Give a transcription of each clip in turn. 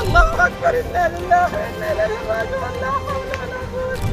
اللہ اکبر انا للہ و انا الیہ راجعون لا حول ولا قوت۔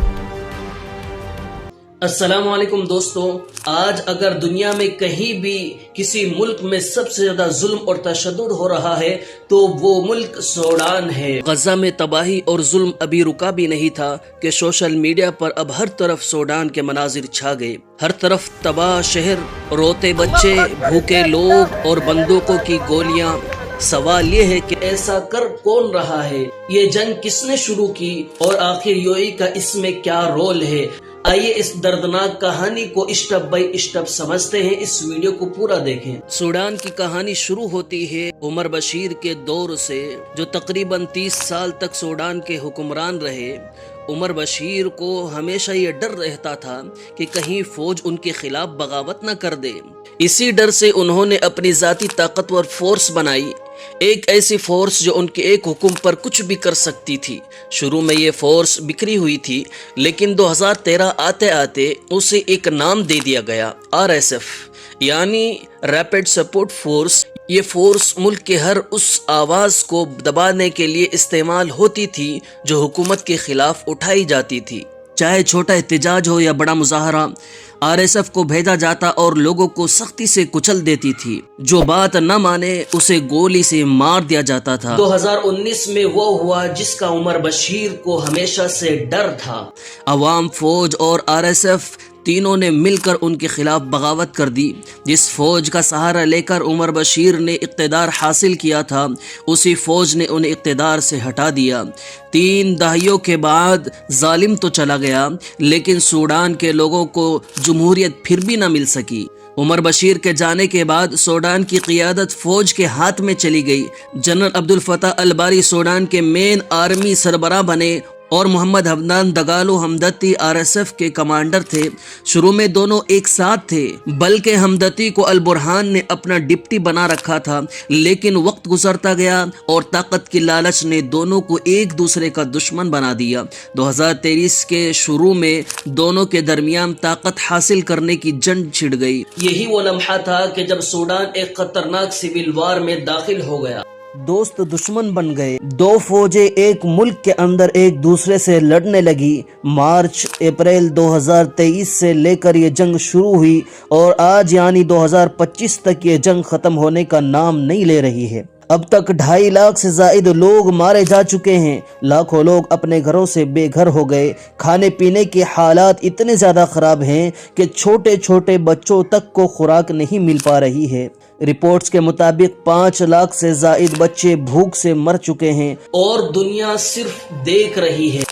السلام علیکم دوستو، آج اگر دنیا میں کہیں بھی کسی ملک میں سب سے زیادہ ظلم اور تشدد ہو رہا ہے تو وہ ملک سوڈان ہے۔ غزہ میں تباہی اور ظلم ابھی رکا بھی نہیں تھا کہ سوشل میڈیا پر اب ہر طرف سوڈان کے مناظر چھا گئے۔ ہر طرف تباہ شہر، روتے بچے، بھوکے لوگ اور بندوقوں کی گولیاں۔ سوال یہ ہے کہ ایسا کر کون رہا ہے؟ یہ جنگ کس نے شروع کی اور آخر یو اے ای کا اس میں کیا رول ہے؟ آئیے اس دردناک کہانی کو اسٹیپ بائی اسٹیپ سمجھتے ہیں، اس ویڈیو کو پورا دیکھیں۔ سوڈان کی کہانی شروع ہوتی ہے عمر بشیر کے دور سے، جو تقریباً 30 سال تک سوڈان کے حکمران رہے۔ عمر بشیر کو ہمیشہ یہ ڈر رہتا تھا کہ کہیں فوج ان کے خلاف بغاوت نہ کر دے۔ اسی ڈر سے انہوں نے اپنی ذاتی طاقتور فورس بنائی، ایک ایسی فورس جو ان کے ایک حکم پر کچھ بھی کر سکتی تھی۔ شروع میں یہ فورس بکھری ہوئی تھی، لیکن 2013 آتے آتے اسے ایک نام دے دیا گیا، RSF یعنی ریپڈ سپورٹ فورس۔ یہ فورس ملک کے ہر اس آواز کو دبانے کے لیے استعمال ہوتی تھی جو حکومت کے خلاف اٹھائی جاتی تھی، چاہے چھوٹا احتجاج ہو یا بڑا مظاہرہ۔ RSF کو بھیجا جاتا اور لوگوں کو سختی سے کچل دیتی تھی، جو بات نہ مانے اسے گولی سے مار دیا جاتا تھا۔ 2019 میں وہ ہوا جس کا عمر بشیر کو ہمیشہ سے ڈر تھا۔ عوام، فوج اور RSF تینوں نے مل کر ان کے خلاف بغاوت کر دی۔ جس فوج کا سہارا لے کر عمر بشیر نے اقتدار حاصل کیا تھا، اسی فوج نے انہیں اقتدار سے ہٹا دیا۔ 3 دہائیوں کے بعد ظالم تو چلا گیا، لیکن سوڈان کے لوگوں کو جمہوریت پھر بھی نہ مل سکی۔ عمر بشیر کے جانے کے بعد سوڈان کی قیادت فوج کے ہاتھ میں چلی گئی۔ جنرل عبدالفتاح الباری سوڈان کے مین آرمی سربراہ بنے اور محمد حمدان دگالو ہمدتی RSF کے کمانڈر تھے۔ شروع میں دونوں ایک ساتھ تھے، بلکہ ہمدتی کو البرہان نے اپنا ڈپٹی بنا رکھا تھا، لیکن وقت گزرتا گیا اور طاقت کی لالچ نے دونوں کو ایک دوسرے کا دشمن بنا دیا۔ 2023 کے شروع میں دونوں کے درمیان طاقت حاصل کرنے کی جنگ چھڑ گئی۔ یہی وہ لمحہ تھا کہ جب سوڈان ایک خطرناک سول وار میں داخل ہو گیا۔ دوست دشمن بن گئے، دو فوجیں ایک ملک کے اندر ایک دوسرے سے لڑنے لگی۔ مارچ اپریل 2023 سے لے کر یہ جنگ شروع ہوئی اور آج یعنی 2025 تک یہ جنگ ختم ہونے کا نام نہیں لے رہی ہے۔ اب تک 2.5 لاکھ سے زائد لوگ مارے جا چکے ہیں، لاکھوں لوگ اپنے گھروں سے بے گھر ہو گئے۔ کھانے پینے کے حالات اتنے زیادہ خراب ہیں کہ چھوٹے چھوٹے بچوں تک کو خوراک نہیں مل پا رہی ہے۔ رپورٹس کے مطابق 5 لاکھ سے زائد بچے بھوک سے مر چکے ہیں اور دنیا صرف دیکھ رہی ہے۔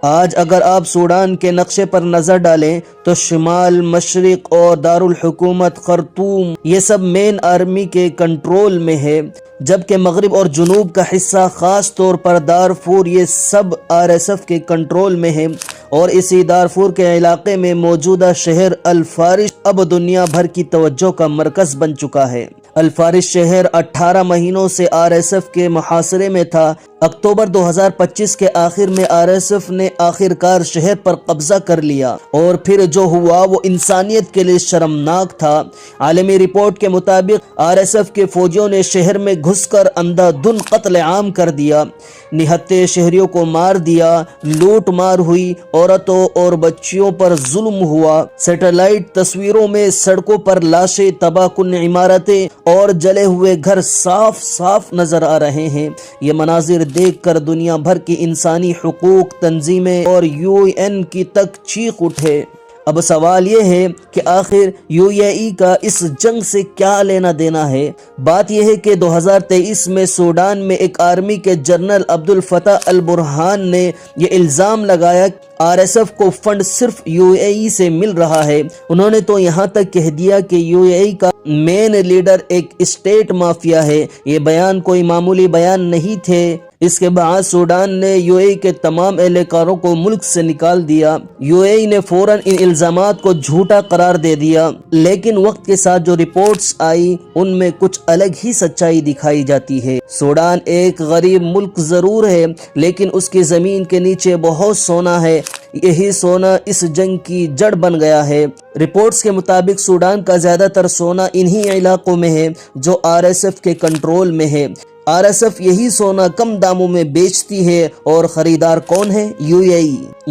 آج اگر آپ سوڈان کے نقشے پر نظر ڈالیں تو شمال، مشرق اور دارالحکومت خرطوم یہ سب مین آرمی کے کنٹرول میں ہے، جبکہ مغرب اور جنوب کا حصہ خاص طور پر دارفور یہ سب RSF کے کنٹرول میں ہے، اور اسی دارفور کے علاقے میں موجودہ شہر الفارش اب دنیا بھر کی توجہ کا مرکز بن چکا ہے۔ الفارش شہر 18 مہینوں سے RSF کے محاصرے میں تھا۔ اکتوبر 2025 کے آخر میں RSF نے آخرکار شہر پر قبضہ کر لیا، اور پھر جو ہوا وہ انسانیت کے لیے شرمناک تھا۔ عالمی رپورٹ کے مطابق RSF کے فوجیوں نے شہر میں گھس کر اندھا دھند قتل عام کر دیا، نہتے شہریوں کو مار دیا، لوٹ مار ہوئی، عورتوں اور بچیوں پر ظلم ہوا۔ سیٹلائٹ تصویروں میں سڑکوں پر لاشیں، تباہ کن عمارتیں اور جلے ہوئے گھر صاف صاف نظر آ رہے ہیں۔ یہ مناظر دیکھ کر دنیا بھر کی انسانی حقوق تنظیمیں اور UN کی تک چیخ اٹھے۔ اب سوال یہ ہے کہ آخر UAE کا اس جنگ سے کیا لینا دینا ہے؟ بات یہ ہے کہ 2023 میں سوڈان میں ایک آرمی کے جنرل عبدالفتاح البرہان نے یہ الزام لگایا کہ RSF کو فنڈ صرف UAE سے مل رہا ہے۔ انہوں نے تو یہاں تک کہہ دیا کہ UAE کا مین لیڈر ایک اسٹیٹ مافیا ہے۔ یہ بیان کوئی معمولی بیان نہیں تھے۔ اس کے بعد سوڈان نے UAE کے تمام اہلکاروں کو ملک سے نکال دیا۔ UAE نے فوراً ان الزامات کو جھوٹا قرار دے دیا، لیکن وقت کے ساتھ جو رپورٹس آئی ان میں کچھ الگ ہی سچائی دکھائی جاتی ہے۔ سوڈان ایک غریب ملک ضرور ہے، لیکن اس کی زمین کے نیچے بہت سونا ہے۔ یہی سونا اس جنگ کی جڑ بن گیا ہے۔ رپورٹس کے مطابق سوڈان کا زیادہ تر سونا انہی علاقوں میں ہے جو RSF کے کنٹرول میں ہے۔ RSF یہی سونا کم داموں میں بیچتی ہے اور خریدار کون ہے؟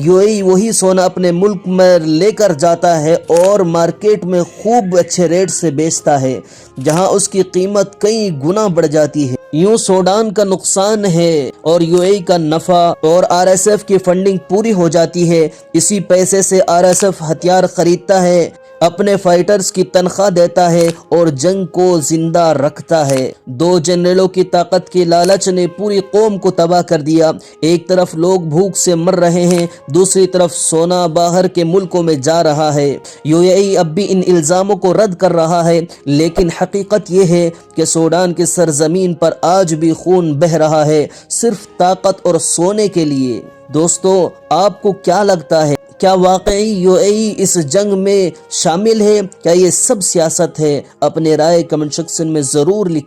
UAE وہی سونا اپنے ملک میں لے کر جاتا ہے اور مارکیٹ میں خوب اچھے ریٹ سے بیچتا ہے، جہاں اس کی قیمت کئی گنا بڑھ جاتی ہے۔ یوں سوڈان کا نقصان ہے اور UAE کا نفع، اور RSF کی فنڈنگ پوری ہو جاتی ہے۔ اسی پیسے سے RSF ہتھیار خریدتا ہے، اپنے فائٹرز کی تنخواہ دیتا ہے اور جنگ کو زندہ رکھتا ہے۔ دو جنرلوں کی طاقت کی لالچ نے پوری قوم کو تباہ کر دیا۔ ایک طرف لوگ بھوک سے مر رہے ہیں، دوسری طرف سونا باہر کے ملکوں میں جا رہا ہے۔ UAE اب بھی ان الزاموں کو رد کر رہا ہے، لیکن حقیقت یہ ہے کہ سوڈان کی سرزمین پر آج بھی خون بہہ رہا ہے، صرف طاقت اور سونے کے لیے۔ دوستو، آپ کو کیا لگتا ہے؟ کیا واقعی UAE اس جنگ میں شامل ہے؟ کیا یہ سب سیاست ہے؟ اپنے رائے کمنٹ سیکشن میں ضرور لکھیں۔